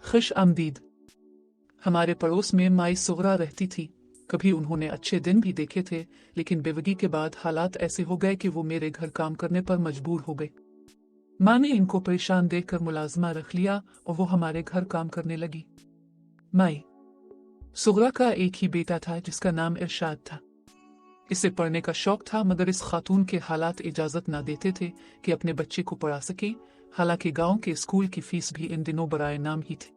खुश आमदीद। हमारे पड़ोस में माई सुगरा रहती थी। कभी उन्होंने अच्छे दिन भी देखे थे, लेकिन बेवगी के बाद हालात ऐसे हो गए कि वो मेरे घर काम करने पर मजबूर हो गए। माँ ने इनको परेशान देखकर मुलाजमा रख लिया और वो हमारे घर काम करने लगी। माई सुगरा का एक ही बेटा था जिसका नाम इरशाद था। इसे पढ़ने का शौक था, मगर इस खातून के हालात इजाजत ना देते थे कि अपने बच्चे को पढ़ा सके। हालांकि गांव के स्कूल की फीस भी इन दिनों बराए नाम ही थी।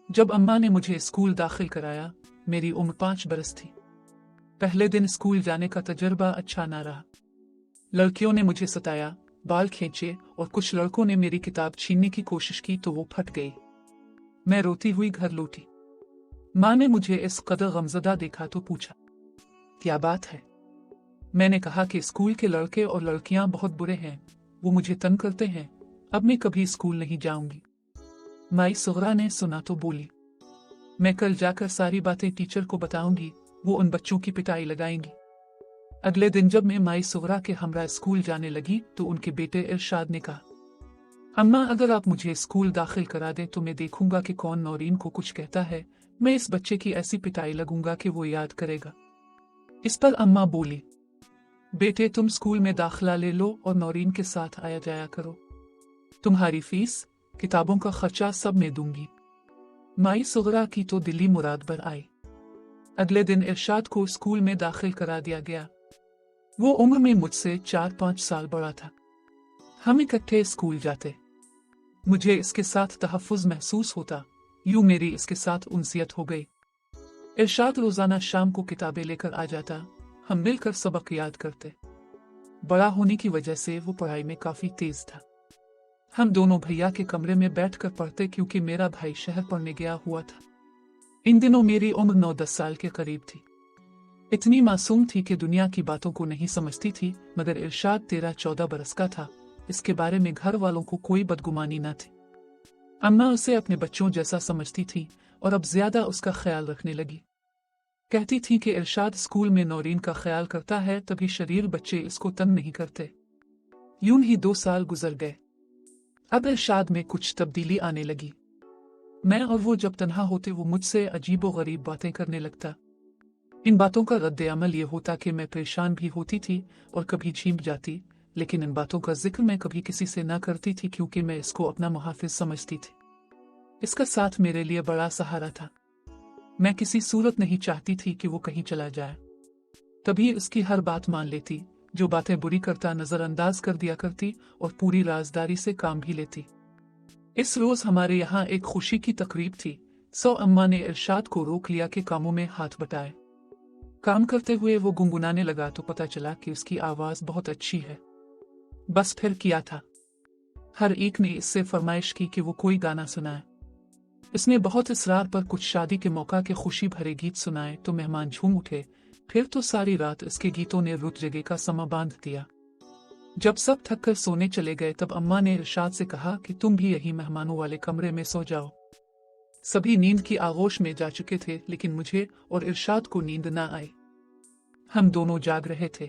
जब अम्मा ने मुझे स्कूल दाखिल कराया, मेरी उम्र 5 बरस थी। पहले दिन स्कूल जाने का तजर्बा अच्छा ना रहा। लड़कियों ने मुझे सताया, बाल खींचे और कुछ लड़कों ने मेरी किताब छीनने की कोशिश की तो वो फट गई। मैं रोती हुई घर लौटी। माँ ने मुझे इस कदर गमजदा देखा तो पूछा, क्या बात है? मैंने कहा कि स्कूल के लड़के और लड़कियां बहुत बुरे हैं, वो मुझे तंग करते हैं, अब मैं कभी स्कूल नहीं जाऊंगी। माई सुगरा ने सुना तो बोली, मैं कल जाकर सारी बातें टीचर को बताऊंगी, वो उन बच्चों की पिटाई लगाएंगी। अगले दिन जब मैं माई सुगरा के हमरा स्कूल जाने लगी तो उनके बेटे इरशाद ने कहा, अम्मा अगर आप मुझे स्कूल दाखिल करा दें तो मैं देखूंगा कि कौन नौरीन को कुछ कहता है। मैं इस बच्चे की ऐसी पिटाई लगूंगा कि वो याद करेगा। इस पर अम्मा बोली, बेटे तुम स्कूल में दाखिला ले लो और नौरीन के साथ आया जाया करो। तुम्हारी फीस, किताबों का खर्चा सब मैं दूंगी। माई सुगरा की तो दिली मुराद पर आई। अगले दिन इरशाद को स्कूल में दाखिल करा दिया गया। वो उम्र में मुझसे 4-5 साल बड़ा था। हम इकट्ठे स्कूल जाते। मुझे इसके साथ तहफ्फुज महसूस होता, यूं मेरी इसके साथ उनसियत हो गई। इरशाद रोजाना शाम को किताबें लेकर आ जाता, हम मिलकर सबक याद करते। बड़ा होने की वजह से वो पढ़ाई में काफी तेज था। हम दोनों भैया के कमरे में बैठकर पढ़ते क्योंकि मेरा भाई शहर पढ़ने गया हुआ था। इन दिनों मेरी उम्र 9-10 साल के करीब थी। इतनी मासूम थी कि दुनिया की बातों को नहीं समझती थी, मगर इरशाद 13-14 बरस का था। इसके बारे में घर वालों को कोई बदगुमानी न थी। अम्मा उसे अपने बच्चों जैसा समझती थी और अब ज्यादा उसका ख्याल रखने लगी। कहती थी कि इरशाद स्कूल में नौरीन का ख्याल करता है, तभी शरीर बच्चे इसको तंग नहीं करते। यूं ही 2 साल गुजर गए। अब इरशाद में कुछ तब्दीली आने लगी। मैं और वो जब तन्हा होते वो मुझसे अजीबो गरीब बातें करने लगता। इन बातों का रद्द अमल ये होता कि मैं परेशान भी होती थी और कभी झींप जाती, लेकिन इन बातों का जिक्र मैं कभी किसी से ना करती थी क्योंकि मैं इसको अपना मुहाफिज समझती थी। इसका साथ मेरे लिए बड़ा सहारा था। मैं किसी सूरत नहीं चाहती थी कि वो कहीं चला जाए। तभी उसकी हर बात मान लेती, जो बातें बुरी करता नजरअंदाज कर दिया करती और पूरी राजदारी से काम भी लेती। इस रोज हमारे यहाँ एक खुशी की तकरीब थी। सो अम्मा ने इरशाद को रोक लिया कि कामों में हाथ बटाए। काम करते हुए वो गुनगुनाने लगा तो पता चला कि उसकी आवाज बहुत अच्छी है। बस फिर किया था। हर एक ने इससे फरमाइश की कि वो कोई गाना सुनाए। इसने बहुत इसरार पर कुछ शादी के मौका के खुशी भरे गीत सुनाए तो मेहमान झूम उठे। फिर तो सारी रात इसके गीतों ने रुत जगह का समा बांध दिया। जब सब थक कर सोने चले गए तब अम्मा ने इरशाद से कहा कि तुम भी यही मेहमानों वाले कमरे में सो जाओ। सभी नींद की आगोश में जा चुके थे, लेकिन मुझे और इरशाद को नींद ना आई। हम दोनों जाग रहे थे।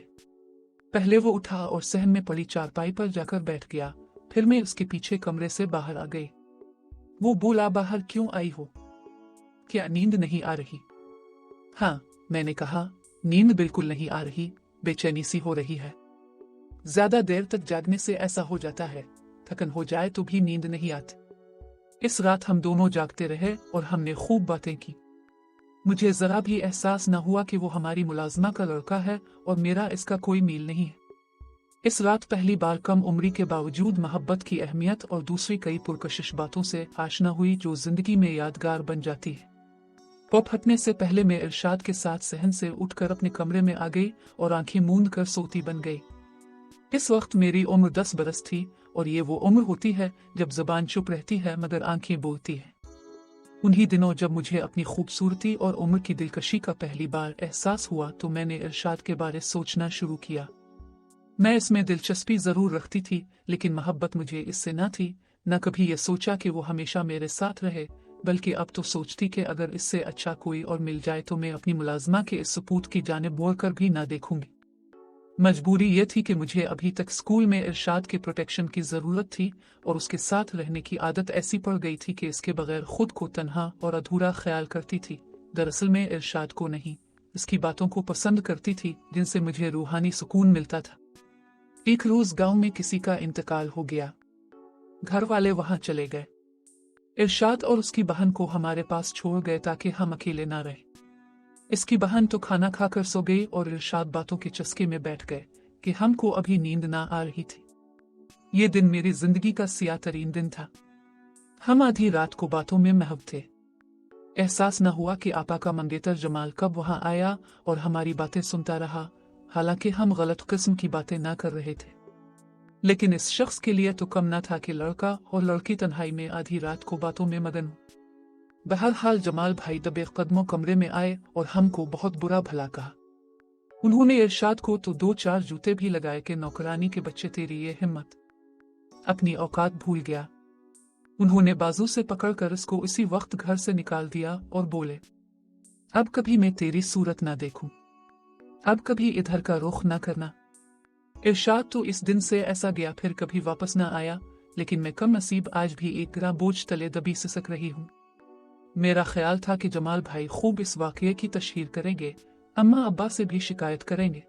पहले वो उठा और सहन में पड़ी चारपाई पर जाकर बैठ गया। फिर मैं उसके पीछे कमरे से बाहर आ गई। वो बोला, बाहर क्यों आई हो? क्या नींद नहीं आ रही? हाँ, मैंने कहा, नींद बिल्कुल नहीं आ रही, बेचैनी सी हो रही है। ज्यादा देर तक जागने से ऐसा हो जाता है, थकन हो जाए तो भी नींद नहीं आती। इस रात हम दोनों जागते रहे और हमने खूब बातें की। मुझे जरा भी एहसास न हुआ कि वो हमारी मुलाजमा का लड़का है और मेरा इसका कोई मील नहीं है। इस रात पहली बार कम उम्री के बावजूद मोहब्बत की अहमियत और दूसरी कई पुरकशिश बातों से आशना हुई जो जिंदगी में यादगार बन जाती है। पॉप हटने से पहले मैं इरशाद के साथ सहन से उठकर अपने कमरे में आ गई और आंखें मूंद कर सोती बन गई। इस वक्त मेरी उम्र 10 बरस थी और ये वो उम्र होती है जब जुबान चुप रहती है मगर आंखें बोलती है। उन्हीं दिनों जब मुझे अपनी खूबसूरती और उम्र की दिलकशी का पहली बार एहसास हुआ तो मैंने इरशाद के बारे सोचना शुरू किया। मैं इसमें दिलचस्पी जरूर रखती थी, लेकिन मोहब्बत मुझे इससे न थी। न कभी ये सोचा कि वो हमेशा मेरे साथ रहे, बल्कि अब तो सोचती कि अगर इससे अच्छा कोई और मिल जाए तो मैं अपनी मुलाजमा के इस सपूत की जानिब मोड़ कर भी ना देखूंगी। मजबूरी ये थी कि मुझे अभी तक स्कूल में इरशाद के प्रोटेक्शन की जरूरत थी और उसके साथ रहने की आदत ऐसी पड़ गई थी कि इसके बगैर खुद को तन्हा और अधूरा ख्याल करती थी। दरअसल मैं इरशाद को नहीं, इसकी बातों को पसंद करती थी जिनसे मुझे रूहानी सुकून मिलता था। एक रोज गांव में किसी का इंतकाल हो गया। घर वाले वहां चले गए। इरशाद और उसकी बहन को हमारे पास छोड़ गए ताकि हम अकेले ना रहे। इसकी बहन तो खाना खाकर सो गई और इरशाद बातों के चस्के में बैठ गए कि हमको अभी नींद ना आ रही थी। ये दिन मेरी जिंदगी का सियाह तरीन दिन था। हम आधी रात को बातों में महव थे। एहसास न हुआ कि आपा का मंगेतर जमाल कब वहां आया और हमारी बातें सुनता रहा, हालांकि हम गलत किस्म की बातें ना कर रहे थे। लेकिन इस शख्स के लिए तो कम न था कि लड़का और लड़की तन्हाई में आधी रात को बातों में मगन हो। बहरहाल जमाल भाई दबे कदमों कमरे में आए और हमको बहुत बुरा भला कहा। उन्होंने इरशाद को तो 2-4 जूते भी लगाए कि नौकरानी के बच्चे तेरी ये हिम्मत, अपनी औकात भूल गया। उन्होंने बाजू से पकड़कर इसको इसी वक्त घर से निकाल दिया और बोले, अब कभी मैं तेरी सूरत ना देखूं, अब कभी इधर का रुख ना करना। इरशाद तो इस दिन से ऐसा गया, फिर कभी वापस ना आया। लेकिन मैं कम नसीब आज भी एक ग्रां बोझ तले दबी सिसक रही हूं। मेरा ख्याल था कि जमाल भाई खूब इस वाकये की तशहीर करेंगे, अम्मा अब्बा से भी शिकायत करेंगे,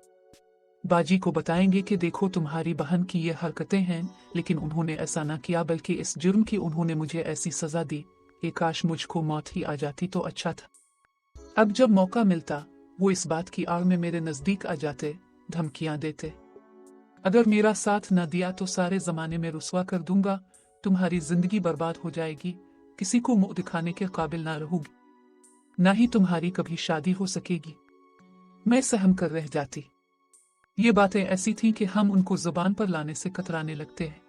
बाजी को बताएंगे कि देखो तुम्हारी बहन की ये हरकतें हैं। लेकिन उन्होंने ऐसा ना किया, बल्कि इस जुर्म की उन्होंने मुझे ऐसी सजा दी कि काश मुझको मौत ही आ जाती तो अच्छा था। अब जब मौका मिलता वो इस बात की आड़ में मेरे नजदीक आ जाते, धमकियां देते, अगर मेरा साथ न दिया तो सारे जमाने में रुसवा कर दूंगा, तुम्हारी जिंदगी बर्बाद हो जाएगी, किसी को मुंह दिखाने के काबिल ना रहोगी, ना ही तुम्हारी कभी शादी हो सकेगी। मैं सहम कर रह जाती। ये बातें ऐसी थीं कि हम उनको जुबान पर लाने से कतराने लगते हैं।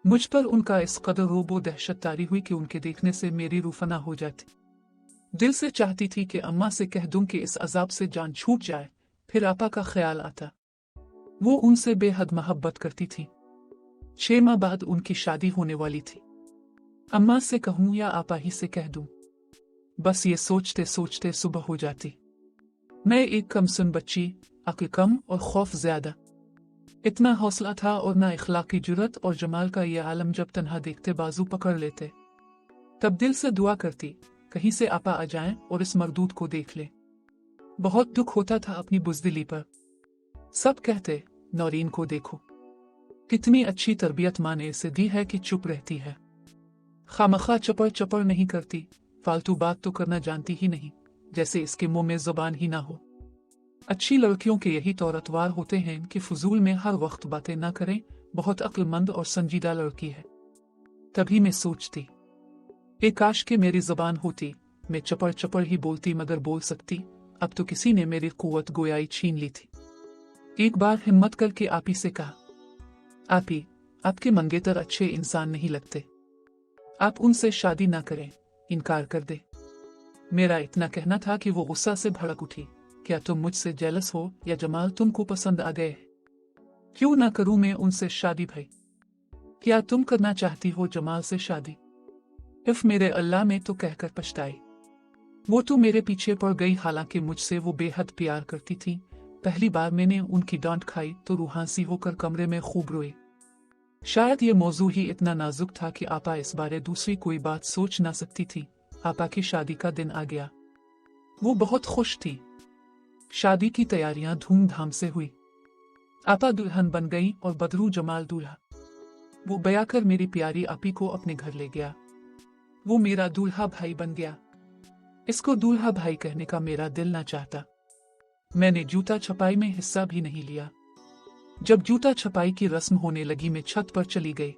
मुझ पर उनका इस कदर रोबो दहशत तारी हुई कि उनके देखने से मेरी रूह फना हो जाती। दिल से चाहती थी कि अम्मा से कह दूं कि इस अजाब से जान छूट जाए। फिर आपा का ख्याल आता। वो उनसे बेहद मोहब्बत करती थी। 6 माह बाद उनकी शादी होने वाली थी। अम्मा से कहूं या आपा ही से कह दूं, बस ये सोचते सोचते सुबह हो जाती। मैं एक कमसुन बच्ची, अक्ल कम और खौफ ज्यादा। इतना हौसला था और ना इखलाकी जुर्रत, और जमाल का ये आलम जब तन्हा देखते बाजू पकड़ लेते, तब दिल से दुआ करती कहीं से आपा आ जाएं और इस मरदूद को देख ले। बहुत दुख होता था अपनी बुज़दिली पर। सब कहते, नौरीन को देखो, कितनी अच्छी तरबियत माँ ने इसे दी है कि चुप रहती है, खामखा चपर चपर नहीं करती, फालतू बात तो करना जानती ही नहीं, जैसे इसके मुंह में जुबान ही ना हो। अच्छी लड़कियों के यही तौर-अतवार होते हैं कि फजूल में हर वक्त बातें ना करें, बहुत अक्लमंद और संजीदा लड़की है। तभी मैं सोचती, काश के मेरी जुबान होती, मैं चपर चपर ही बोलती मगर बोल सकती। अब तो किसी ने मेरी कुव्वत गोयाई छीन ली थी। एक बार हिम्मत करके आपी से कहा, आपी, आपके मंगेतर अच्छे इंसान नहीं लगते, आप उनसे शादी ना करें, इनकार कर दे। मेरा इतना कहना था कि वो गुस्सा से भड़क उठी, क्या तुम मुझसे जेलस हो या जमाल तुमको पसंद आ गए? क्यों ना करूं मैं उनसे शादी भाई? क्या तुम करना चाहती हो जमाल से शादी? इफ मेरे अल्लाह में तो कहकर पछताई। वो तो मेरे पीछे पड़ गई, हालांकि मुझसे वो बेहद प्यार करती थी। पहली बार मैंने उनकी डांट खाई तो रूहांसी होकर कमरे में खूब रोई। शायद ये मौजू ही इतना नाजुक था कि आपा इस बारे दूसरी कोई बात सोच ना सकती थी। आपा की शादी का दिन आ गया। वो बहुत खुश थी। शादी की तैयारियां धूमधाम से हुई। आपा दुल्हन बन गई और बदरू जमाल दूल्हा। वो बया कर मेरी प्यारी आपी को अपने घर ले गया। वो मेरा दूल्हा भाई बन गया। इसको दूल्हा भाई कहने का मेरा दिल ना चाहता। मैंने जूता छपाई में हिस्सा भी नहीं लिया। जब जूता छपाई की रस्म होने लगी मैं छत पर चली गई।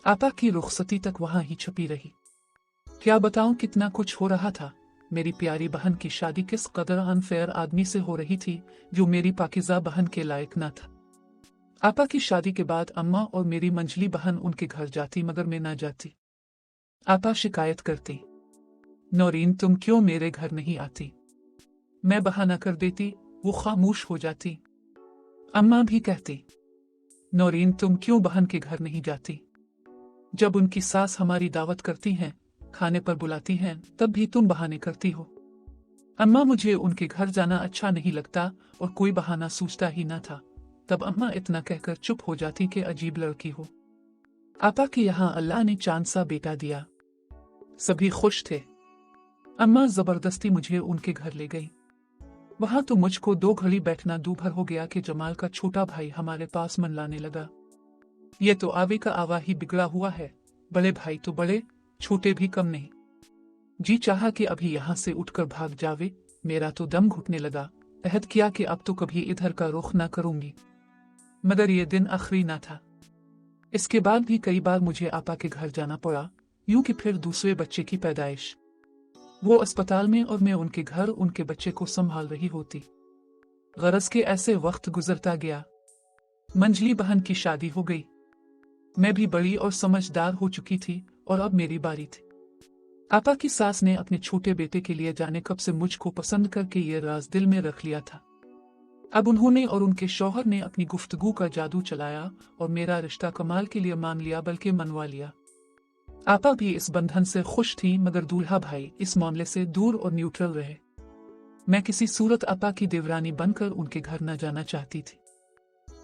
आपा की रुखसती तक वहां ही छपी रही। क्या बताऊं कितना कुछ हो रहा था। मेरी प्यारी बहन की शादी किस कदर अनफेयर आदमी से हो रही थी जो मेरी पाकिज़ा बहन के लायक ना था। आपा की शादी के बाद अम्मा और मेरी मंझली बहन उनके घर जाती मगर मैं ना जाती। आपा शिकायत करती, नौरीन तुम क्यों मेरे घर नहीं आती? मैं बहाना कर देती, वो खामोश हो जाती। अम्मा भी कहती, नौरीन तुम क्यों बहन के घर नहीं जाती? जब उनकी सास हमारी दावत करती हैं, खाने पर बुलाती हैं, तब भी तुम बहाने करती हो। अम्मा मुझे उनके घर जाना अच्छा नहीं लगता और कोई बहाना सूझता ही ना था। तब अम्मा इतना कहकर चुप हो जाती कि अजीब लड़की हो। आपा के यहाँ अल्लाह ने चांद सा बेटा दिया। सभी खुश थे। अम्मा जबरदस्ती मुझे उनके घर ले गई। वहां तो मुझको 2 घड़ी बैठना दूभर हो गया कि जमाल का छोटा भाई हमारे पास मनलाने लगा। ये तो आवे का आवा ही बिगड़ा हुआ है, बड़े भाई तो बड़े, छोटे भी कम नहीं। जी चाहा कि अभी यहाँ से उठकर भाग जावे। मेरा तो दम घुटने लगा। अहद किया कि अब तो कभी इधर का रुख ना करूंगी। मगर ये दिन आखिरी ना था। इसके बाद भी कई बार मुझे आपा के घर जाना पड़ा, यूं कि फिर दूसरे बच्चे की पैदाइश, वो अस्पताल में और मैं उनके घर उनके बच्चे को संभाल रही होती। गरज के ऐसे वक्त गुजरता गया। मंजली बहन की शादी हो गई। मैं भी बड़ी और समझदार हो चुकी थी और अब मेरी बारी थी। आपा की सास ने अपने छोटे बेटे के लिए जाने कब से मुझको पसंद करके ये राज दिल में रख लिया था। अब उन्होंने और उनके शौहर ने अपनी गुफ्तगू का जादू चलाया और मेरा रिश्ता कमाल के लिए मान लिया, बल्कि मनवा लिया। आपा भी इस बंधन से खुश थी, मगर दूल्हा भाई इस मामले से दूर और न्यूट्रल रहे। मैं किसी सूरत आपा की देवरानी बनकर उनके घर न जाना चाहती थी।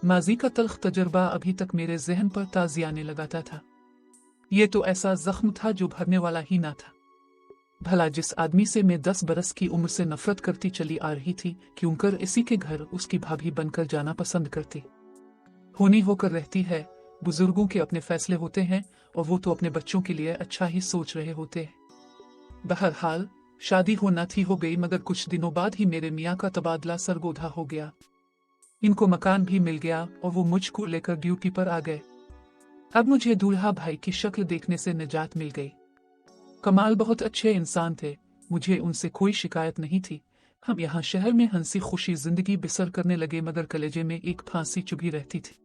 माजी का तल्ख तजुर्बा अभी तक मेरे जहन पर ताज़ियाने लगाता था। ये तो ऐसा जख्म था जो भरने वाला ही ना था। भला जिस आदमी से मैं 10 बरस की उम्र से नफरत करती चली आ रही थी, क्यों कर इसी के घर उसकी भाभी बनकर जाना पसंद करती। होनी होकर रहती है। बुजुर्गों के अपने फैसले होते हैं और वो तो अपने बच्चों के लिए अच्छा ही सोच रहे होते हैं। बहरहाल शादी होना थी हो गई, मगर कुछ दिनों बाद ही मेरे मियाँ का तबादला सरगोधा हो गया। इनको मकान भी मिल गया और वो मुझको लेकर ड्यूटी पर आ गए। अब मुझे दूल्हा भाई की शक्ल देखने से निजात मिल गई। कमाल बहुत अच्छे इंसान थे, मुझे उनसे कोई शिकायत नहीं थी। हम यहाँ शहर में हंसी खुशी जिंदगी बसर करने लगे, मगर कलेजे में एक फांसी चुभी रहती थी।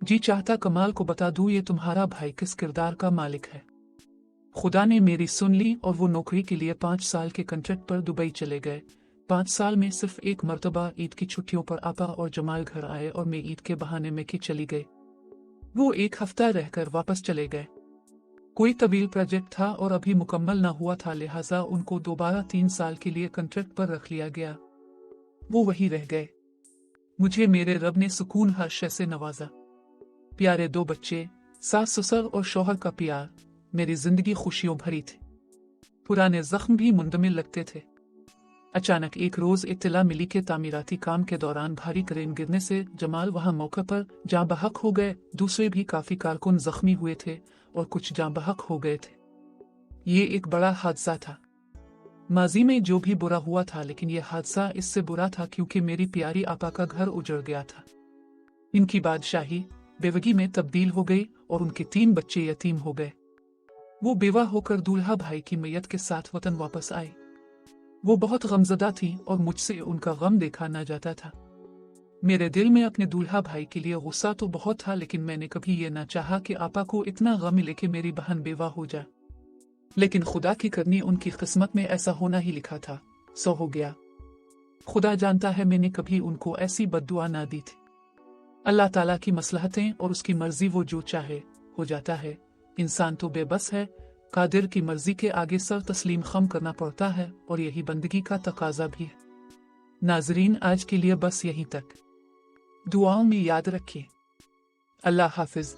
जी चाहता कमाल को बता दूं ये तुम्हारा भाई किस किरदार का मालिक है। खुदा ने मेरी सुन ली और वो नौकरी के लिए 5 साल के कॉन्ट्रैक्ट पर दुबई चले गए। 5 साल में सिर्फ एक मर्तबा ईद की छुट्टियों पर आपा और जमाल घर आए और मैं ईद के बहाने में की चली गई। वो 1 हफ्ता रहकर वापस चले गए। कोई तवील प्रोजेक्ट था और अभी मुकम्मल ना हुआ था, लिहाजा उनको दोबारा 3 साल के लिए कॉन्ट्रैक्ट पर रख लिया गया। वो वही रह गए। मुझे मेरे रब ने सुकून हर शय से नवाजा। प्यारे 2 बच्चे, सास ससुर और शौहर का प्यार, मेरी जिंदगी खुशियों भरी थी। पुराने जख्म भी मुंदमिल लगते थे। अचानक एक रोज इत्तला मिली के तामीराती काम के दौरान भारी क्रेन गिरने से जमाल वहां मौके पर जाँ बहक हो गए। दूसरे भी काफी कारकुन जख्मी हुए थे और कुछ जाँ बहक हो गए थे। ये एक बड़ा हादसा था। माजी में जो भी बुरा हुआ था, लेकिन यह हादसा इससे बुरा था क्योंकि मेरी प्यारी आपा का घर उजड़ गया था। इनकी बादशाही बेवगी में तब्दील हो गई और उनके 3 बच्चे यतीम हो गए। वो बेवा होकर दूल्हा भाई की मैयत के साथ वतन वापस आई। वो बहुत गमज़दा थी और मुझसे उनका गम देखा न जाता था। मेरे दिल में अपने दूल्हा भाई के लिए गुस्सा तो बहुत था, लेकिन मैंने कभी ये ना चाहा कि आपा को इतना गम मिले कि मेरी बहन बेवा हो जाए। लेकिन खुदा की करनी उनकी किस्मत में ऐसा होना ही लिखा था, सो हो गया। खुदा जानता है मैंने कभी उनको ऐसी बद्दुआ ना दी थी। अल्लाह ताला की मसलहतें और उसकी मर्जी, वो जो चाहे हो जाता है। इंसान तो बेबस है, कादिर की मर्जी के आगे सर तस्लीम खम करना पड़ता है और यही बंदगी का तकाजा भी है। नाजरीन, आज के लिए बस यहीं तक। दुआओं में याद रखिए। अल्लाह हाफिज।